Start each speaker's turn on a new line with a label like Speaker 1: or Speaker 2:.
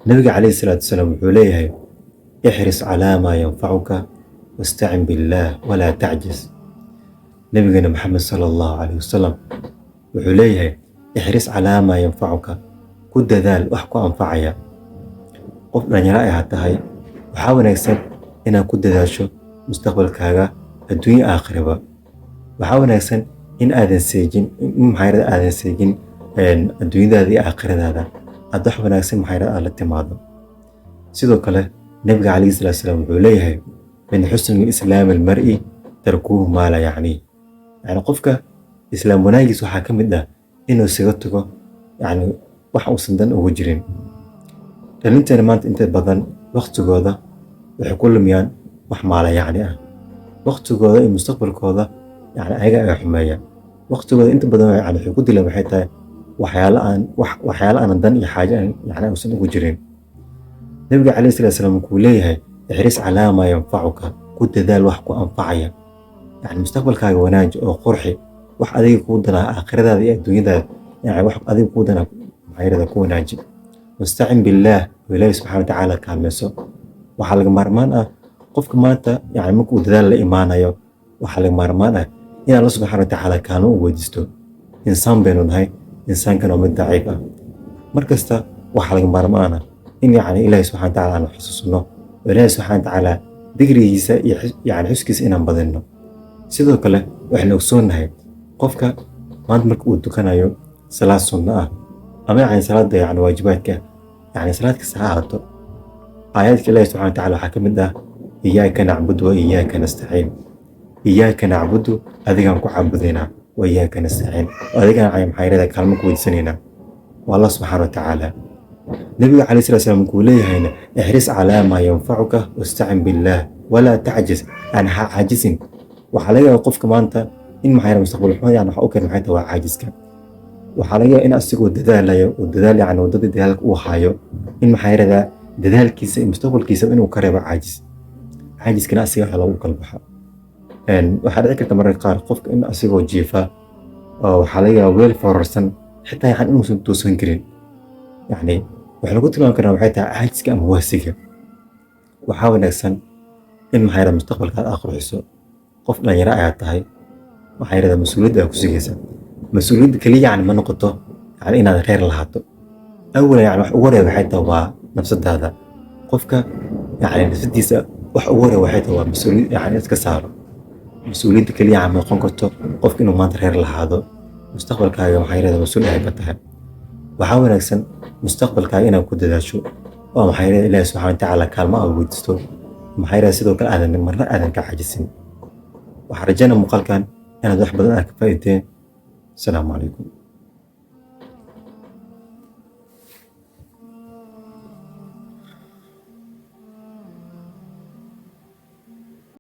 Speaker 1: nabiga calayhi salaatu wasalaam wuxuu leeyahay ixris calaa maa yanfacuka wastacin billaah walaa tacjis. nabigana maxamed sala allahu calayhi wasalam wuxuu leeyahay ixris calaa maa yanfacuka, ku dadaal wax ku anfacaya. qof dhalinyaro ayaa tahay, waxaa wanaagsan inaad ku dadaasho mustaqbalkaaga adduunyo aakhiraba. waxaa wanaagsan in aadan seejin adduunyadaada iyo aakhiradaada, aad wax wanaagsan aad la timaado. sidoo kale nabiga calayhi salaatu wasalaam wuxuu leeyahay min xusni islaami almar'i tarkuuhu maa laa yacniih. qofka islaam wanaagiisa waxaa ka mid ah inuu isaga tago wax uusan dan ugu jirin. dhalinteena maanta inta badan waqtigooda waxay ku lumiyaan wax maala yacni ah. waqtigooda iyo mustaqbalkooda ayaga ayaa xumeeya. waqtigooda inta badan waxay ku dilaan waxay tahay waxyaalo aan dan iyo xaaje uusan ugu jirin. nabiga calayhi salaatu wasalaam wuxuu leeyahay ixris calaa maa yanfacuka, ku dadaal wax ku anfacaya. mustaqbalkaaga wanaaji oo qurxi wax adiga kuu danaa aakhiradaada iyo adduunyadaada, wax adiga kuu danaa ku wanaaji. wastacin billaah, oo ilaahi subxaana watacaala kaalmayso. waxaa laga maarmaan ah qofka maanta markuu dadaal la imaanayo, waxaa laga maarmaan ah in alla subxaana watacaala kaalmo u weydiisto. insaan baynu nahay, insaankana waa mid daciif ah. markasta waxaa laga maarmaan ah in ilaahi subxaana watacaala aan xusuusno, oo ilaahi subxaana watacaala digrigiisa iyo xuskiisa inaan badinno. sidoo kale waxaynu ogsoonnahay qofka maanta marka uu tukanayo salaad sunno ah ama salaada waajibaadka, salaad kasta ha ahaato, aayaadka ilaahi subxaana watacaala waxaa ka mid ah iyaaka nacbudu wa iyaaka nastaciin. iyaaka nacbudu, adigaan ku caabudaynaa, wa iyaaka nastaciin, adigaan kaalmo ku weydiisanaynaa waa allah subxaana watacaala. nabiga calayhi salaatu wasalaam wuxuu leeyahayna ixris calaa maa yanfacuka wastacin billaah walaa tacjis, ha caajisin. waxaa laga yaabaa qofka maanta in mustaqbal xumo waxa u keen waa caajiska. waxaa laga yaabaa in asigoo dadaalayo oo dadaal wadada dadaalka uu hayo in dadaalkiisa iyo mustaqbalkiisa inuu ka reebo caajiskana asiga waxa loogu kala baxa. waxaa dhici karta mararka qaar qofka in asigoo jiifa oo waxaa laga yaabaa weel foorarsan xitaa inuusan toosan karin. waxa lagu tilmaami karaa waxay tahay caajiska ama waasiga. waxaa wanaagsan in mustaqbalkaada aad qurxiso. qof dhalinyaro ayaa tahay, mas-uuliyadda aad ku sugaysa. mas-uuliyadda keliya ma noqoto inaad reer lahaato. awalan wax ugu horeeya waxay tahay waa nafsadaada. qofka nafsadiisa wax ugu horeeya waxay tahay waa mas-uuliyad iska saaro. mas-uuliyadda keliya ma noqon karto qofka inuu maanta reer lahaado. mustaqbalkaaga mas-uul ay ka tahay. waxaa wanaagsan mustaqbalkaaga inaad ku dadaasho oo ilaahi subxaana watacaala kaalmo aad weydiisto. sidoo kale marna aadan ka cajisin. waxaan rajaynaa muuqaalkan inaad wax badan aad ka faa'iideen. asalaamu calaykum.